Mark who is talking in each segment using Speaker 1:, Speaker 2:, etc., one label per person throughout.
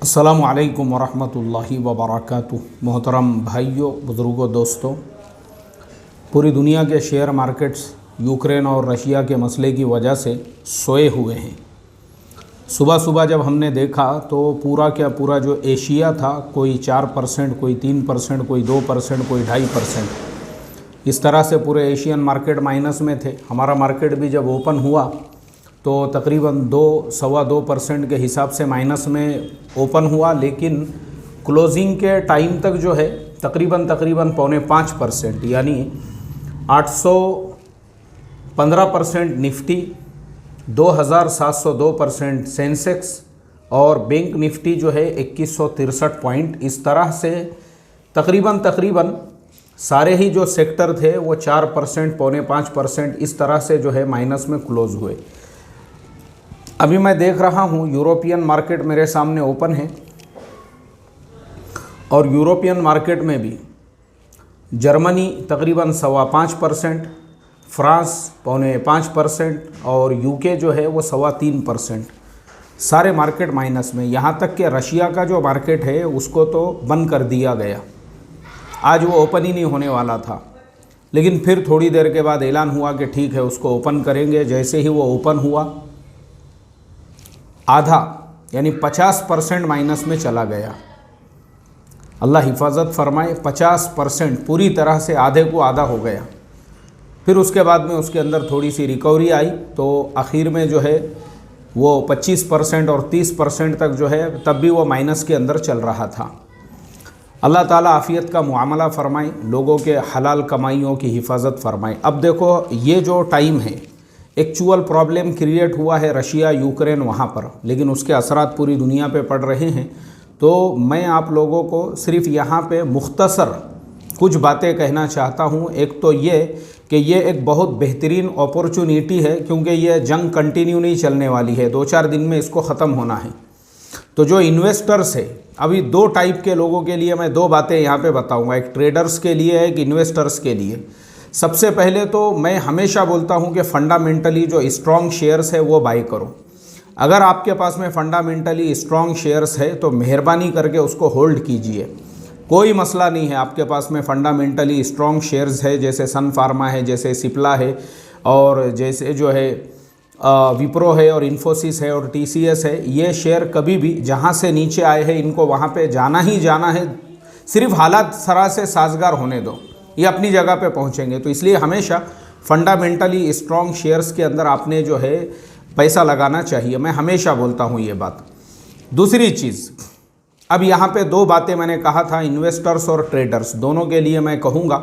Speaker 1: अस्सलामु अलैकुम वरहमतुल्लाहि वबरकातुह। मोहतरम भाइयों, बुज़ुर्गों, दोस्तों, पूरी दुनिया के शेयर मार्केट्स यूक्रेन और रशिया के मसले की वजह से सोए हुए हैं। सुबह सुबह जब हमने देखा तो पूरा क्या पूरा जो एशिया था, कोई 4%, कोई 3%, कोई 2%, कोई 2.5%, इस तरह से पूरे एशियन मार्केट माइनस में थे। हमारा मार्केट भी जब ओपन हुआ तो तकरीबन 2-2.25% के हिसाब से माइनस में ओपन हुआ, लेकिन क्लोजिंग के टाइम तक जो है तकरीबन 4.25% यानी 815% निफ्टी, 2702% सेंसेक्स और बैंक निफ्टी जो है 2163 पॉइंट, इस तरह से तकरीबन सारे ही जो सेक्टर थे वो 4%, 4.25% इस तरह से जो है माइनस में क्लोज हुए। अभी मैं देख रहा हूँ यूरोपियन मार्केट मेरे सामने ओपन है और यूरोपियन मार्केट में भी जर्मनी तकरीबन 5.25%, फ्रांस 4.25% और यूके जो है वो 3.25%। सारे मार्केट माइनस में। यहाँ तक कि रशिया का जो मार्केट है उसको तो बंद कर दिया गया, आज वो ओपन ही नहीं होने वाला था, लेकिन फिर थोड़ी देर के बाद ऐलान हुआ कि ठीक है उसको ओपन करेंगे। जैसे ही वो ओपन हुआ आधा यानी 50% माइनस में चला गया। अल्लाह हिफाजत फरमाए, 50% पूरी तरह से आधे को आधा हो गया। फिर उसके बाद में उसके अंदर थोड़ी सी रिकवरी आई तो आखिर में जो है वो 25% और 30% तक जो है तब भी वो माइनस के अंदर चल रहा था। अल्लाह ताला आफ़ियत का मुआमला फ़रमाए, लोगों के हलाल कमाइयों की हिफाजत फरमाए। अब देखो ये जो टाइम है, एक्चुअल प्रॉब्लम क्रिएट हुआ है रशिया यूक्रेन वहाँ पर, लेकिन उसके असरात पूरी दुनिया पे पड़ रहे हैं। तो मैं आप लोगों को सिर्फ यहाँ पे मुख्तसर कुछ बातें कहना चाहता हूँ। एक तो ये कि ये एक बहुत बेहतरीन अपॉर्चुनिटी है, क्योंकि ये जंग कंटिन्यू नहीं चलने वाली है, 2-4 दिन में इसको ख़त्म होना है। तो जो इन्वेस्टर्स है, अभी 2 टाइप के लोगों के लिए मैं 2 बातें यहाँ पे बताऊँगा, एक ट्रेडर्स के लिए, एक इन्वेस्टर्स के लिए। सबसे पहले तो मैं हमेशा बोलता हूं कि फंडामेंटली जो स्ट्रॉन्ग शेयर्स है वो बाई करो। अगर आपके पास में फंडामेंटली स्ट्रॉन्ग शेयर्स है तो मेहरबानी करके उसको होल्ड कीजिए, कोई मसला नहीं है। आपके पास में फंडामेंटली स्ट्रॉन्ग शेयर्स है, जैसे सन फार्मा है, जैसे सिप्ला है, और जैसे जो है विप्रो है, और इन्फोसिस है, और टीसीएस है। ये शेयर कभी भी जहाँ से नीचे आए हैं इनको वहाँ पे जाना ही जाना है। सिर्फ हालात सरा से साजगार होने दो, ये अपनी जगह पे पहुंचेंगे। तो इसलिए हमेशा फंडामेंटली स्ट्रॉन्ग शेयर्स के अंदर आपने जो है पैसा लगाना चाहिए, मैं हमेशा बोलता हूं ये बात। दूसरी चीज़, अब यहाँ पे 2 बातें मैंने कहा था, इन्वेस्टर्स और ट्रेडर्स, दोनों के लिए मैं कहूँगा।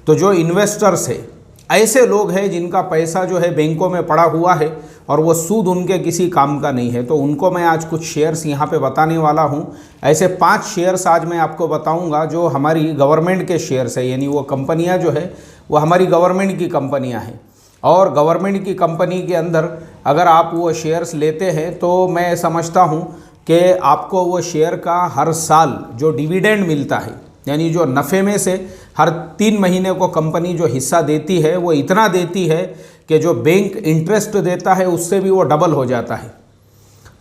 Speaker 1: तो जो इन्वेस्टर्स है, ऐसे लोग हैं जिनका पैसा जो है बैंकों में पड़ा हुआ है और वो सूद उनके किसी काम का नहीं है, तो उनको मैं आज कुछ शेयर्स यहाँ पे बताने वाला हूँ। ऐसे 5 शेयर्स आज मैं आपको बताऊँगा जो हमारी गवर्नमेंट के शेयर्स है, यानी वो कंपनियाँ जो है वो हमारी गवर्नमेंट की कंपनियाँ हैं। और गवर्नमेंट की कंपनी के अंदर अगर आप वो शेयर्स लेते हैं तो मैं समझता हूँ कि आपको वो शेयर का हर साल जो डिविडेंड मिलता है, यानी जो नफ़े में से हर 3 महीने को कंपनी जो हिस्सा देती है वो इतना देती है कि जो बैंक इंटरेस्ट देता है उससे भी वो डबल हो जाता है।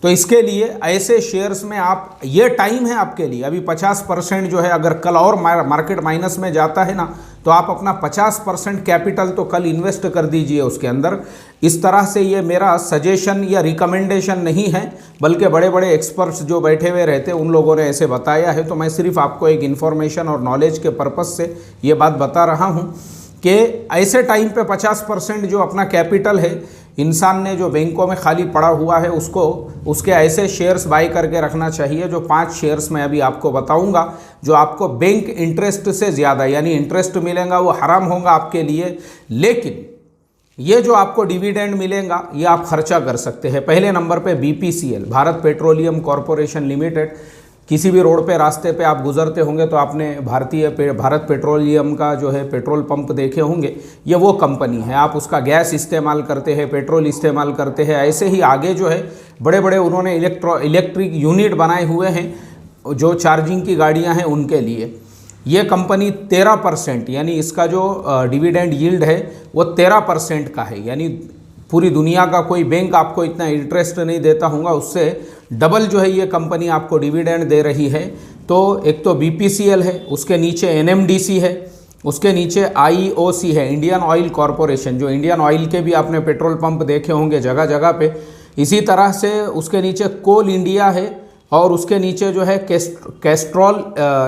Speaker 1: तो इसके लिए ऐसे शेयर्स में आप, ये टाइम है आपके लिए। अभी 50% जो है, अगर कल और मार्केट माइनस में जाता है ना, तो आप अपना 50% कैपिटल तो कल इन्वेस्ट कर दीजिए उसके अंदर। इस तरह से ये मेरा सजेशन या रिकमेंडेशन नहीं है, बल्कि बड़े बड़े एक्सपर्ट्स जो बैठे हुए रहते हैं उन लोगों ने ऐसे बताया है। तो मैं सिर्फ आपको एक इन्फॉर्मेशन और नॉलेज के पर्पज़ से ये बात बता रहा हूँ कि ऐसे टाइम पे 50% जो अपना कैपिटल है इंसान ने जो बैंकों में खाली पड़ा हुआ है उसको, उसके ऐसे शेयर्स बाई करके रखना चाहिए। जो 5 शेयर्स मैं अभी आपको बताऊंगा जो आपको बैंक इंटरेस्ट से ज़्यादा, यानी इंटरेस्ट मिलेगा वो हराम होगा आपके लिए, लेकिन ये जो आपको डिविडेंड मिलेगा ये आप खर्चा कर सकते हैं। पहले नंबर पे BPCL, Bharat petroleum corporation limited. किसी भी रोड पे, रास्ते पे आप गुजरते होंगे तो आपने भारत पेट्रोलियम का जो है पेट्रोल पंप देखे होंगे। ये वो कंपनी है, आप उसका गैस इस्तेमाल करते हैं, पेट्रोल इस्तेमाल करते हैं। ऐसे ही आगे जो है बड़े बड़े उन्होंने इलेक्ट्रिक यूनिट बनाए हुए हैं जो चार्जिंग की गाड़ियां हैं उनके लिए। ये कंपनी 13% यानी इसका जो डिविडेंड यील्ड है वो 13% का है, यानी पूरी दुनिया का कोई बैंक आपको इतना इंटरेस्ट नहीं देता होगा, उससे डबल जो है ये कंपनी आपको डिविडेंड दे रही है। तो एक तो BPCL है, उसके नीचे NMDC है, उसके नीचे IOC है, इंडियन ऑयल कॉरपोरेशन, जो इंडियन ऑयल के भी आपने पेट्रोल पंप देखे होंगे जगह जगह पे। इसी तरह से उसके नीचे कोल इंडिया है, और उसके नीचे जो है कैस्ट्रॉल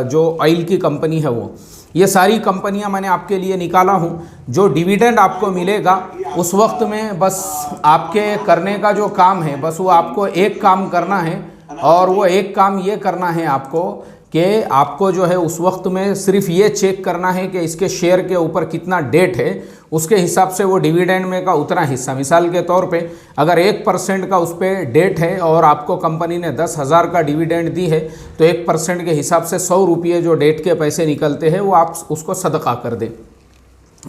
Speaker 1: जो ऑयल की कंपनी है वो। ये सारी कंपनियां मैंने आपके लिए निकाला हूं। जो डिविडेंड आपको मिलेगा उस वक्त में बस आपके करने का जो काम है, बस वो आपको एक काम करना है, और वो एक काम ये करना है आपको कि आपको जो है उस वक्त में सिर्फ ये चेक करना है कि इसके शेयर के ऊपर कितना डेट है, उसके हिसाब से वो डिविडेंड में का उतना हिस्सा। मिसाल के तौर पे अगर 1% का उस पर डेट है और आपको कंपनी ने 10,000 का डिविडेंड दी है, तो 1% के हिसाब से 100 रुपये जो डेट के पैसे निकलते हैं वो आप उसको सदका कर दें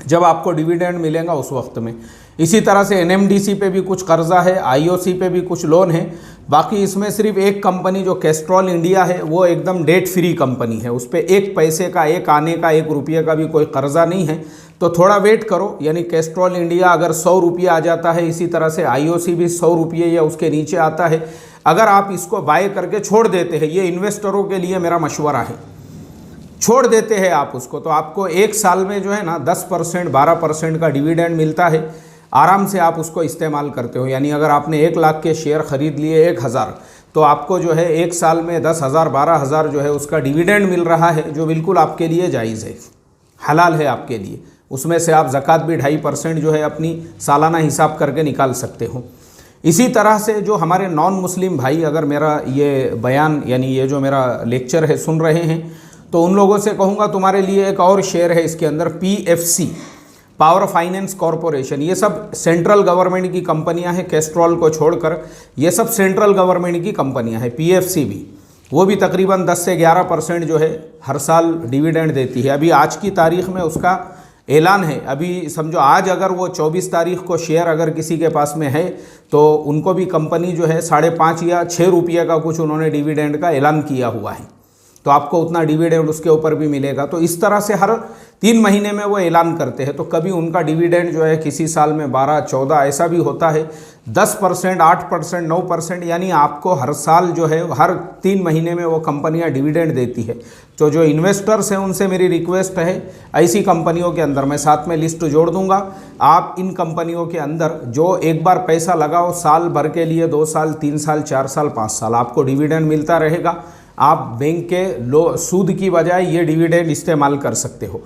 Speaker 1: जब आपको डिविडेंड मिलेगा उस वक्त में। इसी तरह से NMDC पे भी कुछ कर्जा है, IOC पे भी कुछ लोन है। बाकी इसमें सिर्फ एक कंपनी जो कैस्ट्रॉल इंडिया है वो एकदम डेट फ्री कंपनी है, उस पर 1 पैसे का, 1 आने का, 1 रुपये का भी कोई कर्जा नहीं है। तो थोड़ा वेट करो, यानी कैस्ट्रॉल इंडिया अगर 100 रुपये आ जाता है, इसी तरह से IOC भी 100 रुपये या उसके नीचे आता है, अगर आप इसको बाय करके छोड़ देते हैं, ये इन्वेस्टरों के लिए मेरा मशवरा है, छोड़ देते हैं आप उसको, तो आपको 1 साल में जो है ना 10% 12% का डिविडेंड मिलता है। आराम से आप उसको इस्तेमाल करते हो। यानी अगर आपने 1 लाख के शेयर ख़रीद लिए 1,000, तो आपको जो है 1 साल में 10,000 12,000 जो है उसका डिविडेंड मिल रहा है, जो बिल्कुल आपके लिए जायज़ है, हलाल है आपके लिए। उसमें से आप ज़कात भी 2.5% जो है अपनी सालाना हिसाब करके निकाल सकते हो। इसी तरह से जो हमारे नॉन मुस्लिम भाई अगर मेरा ये बयान यानी ये जो मेरा लेक्चर है सुन रहे हैं, तो उन लोगों से कहूँगा तुम्हारे लिए एक और शेयर है इसके अंदर, PFC, पावर फाइनेंस कॉरपोरेशन। ये सब सेंट्रल गवर्नमेंट की कंपनियां हैं, कैस्ट्रॉल को छोड़कर ये सब सेंट्रल गवर्नमेंट की कंपनियां हैं। PFC भी, वो भी तकरीबन 10 से 11% जो है हर साल डिविडेंड देती है। अभी आज की तारीख में उसका ऐलान है, अभी समझो आज अगर वो 24 तारीख को शेयर अगर किसी के पास में है, तो उनको भी कंपनी जो है 5.5 या 6 रुपये का कुछ उन्होंने डिविडेंड का ऐलान किया हुआ है, तो आपको उतना डिविडेंड उसके ऊपर भी मिलेगा। तो इस तरह से हर 3 महीने में वो ऐलान करते हैं। तो कभी उनका डिविडेंड जो है किसी साल में 12, 14 ऐसा भी होता है, 10%, 8%, 9%, यानी आपको हर साल जो है हर 3 महीने में वो कंपनियां डिविडेंड देती है। तो जो इन्वेस्टर्स हैं उनसे मेरी रिक्वेस्ट है, ऐसी कंपनियों के अंदर मैं साथ में लिस्ट जोड़ दूंगा, आप इन कंपनियों के अंदर जो एक बार पैसा लगाओ साल भर के लिए, 2 साल, 3 साल, 4 साल, 5 साल आपको डिविडेंड मिलता रहेगा। आप बैंक के सूद की बजाय ये डिविडेंड इस्तेमाल कर सकते हो।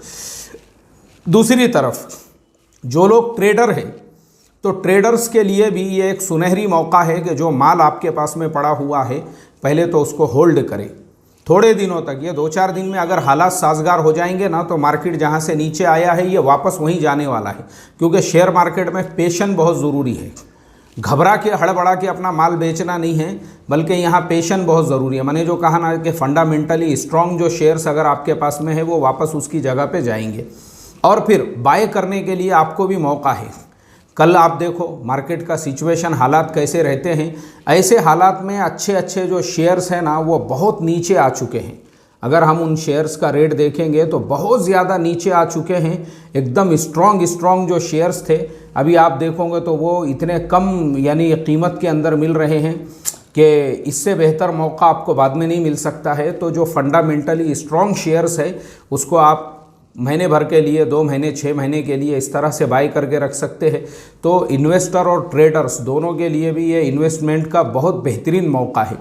Speaker 1: दूसरी तरफ जो लोग ट्रेडर हैं, तो ट्रेडर्स के लिए भी ये एक सुनहरी मौका है कि जो माल आपके पास में पड़ा हुआ है पहले तो उसको होल्ड करें थोड़े दिनों तक। ये 2-4 दिन में अगर हालात साजगार हो जाएंगे ना, तो मार्केट जहाँ से नीचे आया है ये वापस वहीं जाने वाला है, क्योंकि शेयर मार्केट में पेशेंस बहुत ज़रूरी है। घबरा के हड़बड़ा के अपना माल बेचना नहीं है, बल्कि यहाँ पेशेंस बहुत ज़रूरी है। मैंने जो कहा ना कि फंडामेंटली स्ट्रॉन्ग जो शेयर्स अगर आपके पास में है वो वापस उसकी जगह पे जाएंगे, और फिर बाय करने के लिए आपको भी मौका है। कल आप देखो मार्केट का सिचुएशन, हालात कैसे रहते हैं। ऐसे हालात में अच्छे अच्छे जो शेयर्स हैं ना वो बहुत नीचे आ चुके हैं। अगर हम उन शेयर्स का रेट देखेंगे तो बहुत ज़्यादा नीचे आ चुके हैं। एकदम स्ट्रॉन्ग जो शेयर्स थे अभी आप देखोगे तो वो इतने कम यानी कीमत के अंदर मिल रहे हैं कि इससे बेहतर मौका आपको बाद में नहीं मिल सकता है। तो जो फंडामेंटली स्ट्रॉन्ग शेयर्स है उसको आप महीने भर के लिए, 2 महीने, 6 महीने के लिए इस तरह से बाई करके रख सकते हैं। तो इन्वेस्टर और ट्रेडर्स दोनों के लिए भी ये इन्वेस्टमेंट का बहुत बेहतरीन मौका है।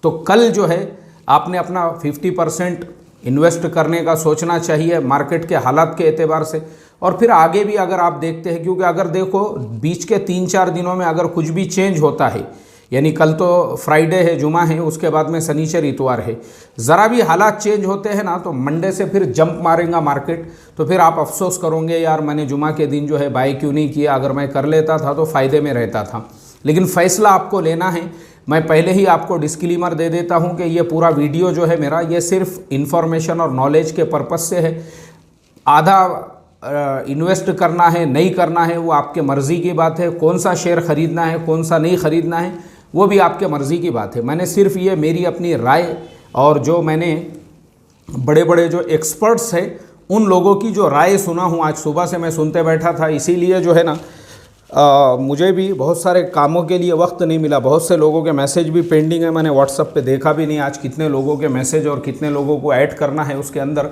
Speaker 1: तो कल जो है आपने अपना 50% इन्वेस्ट करने का सोचना चाहिए मार्केट के हालात के एतबार से, और फिर आगे भी अगर आप देखते हैं, क्योंकि अगर देखो बीच के 3-4 दिनों में अगर कुछ भी चेंज होता है, यानी कल तो फ्राइडे है, जुमा है, उसके बाद में शनिचर इतवार है, ज़रा भी हालात चेंज होते हैं ना तो मंडे से फिर जंप मारेगा मार्केट। तो फिर आप अफसोस करोगे यार मैंने जुमा के दिन जो है बाय क्यों नहीं किया, अगर मैं कर लेता था तो फ़ायदे में रहता था। लेकिन फ़ैसला आपको लेना है। मैं पहले ही आपको डिस्क्लेमर दे देता हूं कि ये पूरा वीडियो जो है मेरा ये सिर्फ इन्फॉर्मेशन और नॉलेज के पर्पज़ से है। आधा इन्वेस्ट करना है नहीं करना है वो आपके मर्ज़ी की बात है। कौन सा शेयर ख़रीदना है कौन सा नहीं ख़रीदना है वो भी आपके मर्ज़ी की बात है। मैंने सिर्फ ये मेरी अपनी राय और जो मैंने बड़े बड़े जो एक्सपर्ट्स हैं उन लोगों की जो राय सुना हूँ, आज सुबह से मैं सुनते बैठा था, इसीलिए जो है ना मुझे भी बहुत सारे कामों के लिए वक्त नहीं मिला, बहुत से लोगों के मैसेज भी पेंडिंग है, मैंने व्हाट्सएप पे देखा भी नहीं आज कितने लोगों के मैसेज और कितने लोगों को ऐड करना है उसके अंदर,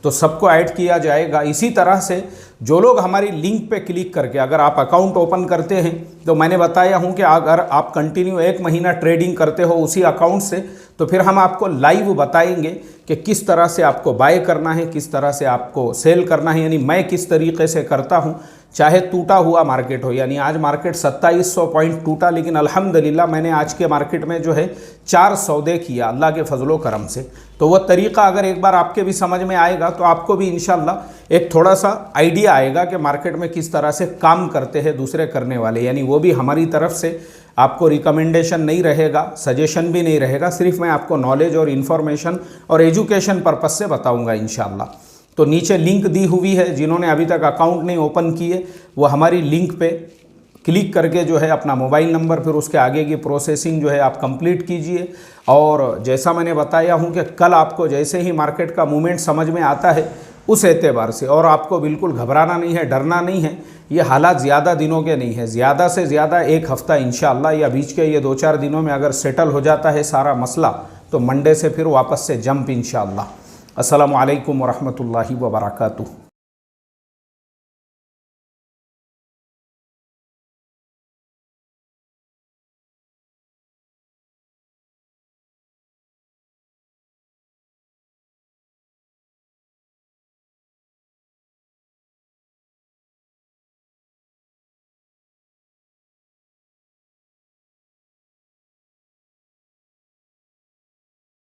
Speaker 1: तो सबको ऐड किया जाएगा। इसी तरह से जो लोग हमारी लिंक पे क्लिक करके अगर आप अकाउंट ओपन करते हैं, तो मैंने बताया हूं कि अगर आप कंटिन्यू 1 महीना ट्रेडिंग करते हो उसी अकाउंट से, तो फिर हम आपको लाइव बताएंगे कि किस तरह से आपको बाय करना है, किस तरह से आपको सेल करना है, यानी मैं किस तरीके से करता हूं, चाहे टूटा हुआ मार्केट हो। यानी आज मार्केट 2700 पॉइंट टूटा, लेकिन अल्हम्दुलिल्लाह मैंने आज के मार्केट में जो है 4 सौदे किया अल्लाह के फजलो करम से। तो वह तरीक़ा अगर एक बार आपके भी समझ में आएगा तो आपको भी इंशाल्लाह एक थोड़ा सा आइडिया आएगा कि मार्केट में किस तरह से काम करते हैं दूसरे करने वाले। यानी वो भी हमारी तरफ से आपको रिकमेंडेशन नहीं रहेगा, सजेशन भी नहीं रहेगा, सिर्फ मैं आपको नॉलेज और इन्फॉर्मेशन और एजुकेशन पर्पज़ से बताऊँगा इंशाल्लाह। तो नीचे लिंक दी हुई है, जिन्होंने अभी तक अकाउंट नहीं ओपन किए वो हमारी लिंक पे क्लिक करके जो है अपना मोबाइल नंबर, फिर उसके आगे की प्रोसेसिंग जो है आप कंप्लीट कीजिए। और जैसा मैंने बताया हूँ कि कल आपको जैसे ही मार्केट का मूवमेंट समझ में आता है उस एतबार से, और आपको बिल्कुल घबराना नहीं है, डरना नहीं है। ये हालात ज़्यादा दिनों के नहीं है, ज़्यादा से ज़्यादा 1 हफ़्ता इंशाअल्लाह या बीच के ये 2-4 दिनों में अगर सेटल हो जाता है सारा मसला, तो मंडे से फिर वापस से जंप इंशाअल्लाह। अस्सलामु अलैकुम वरहमतुल्लाहि वबरकातुहू।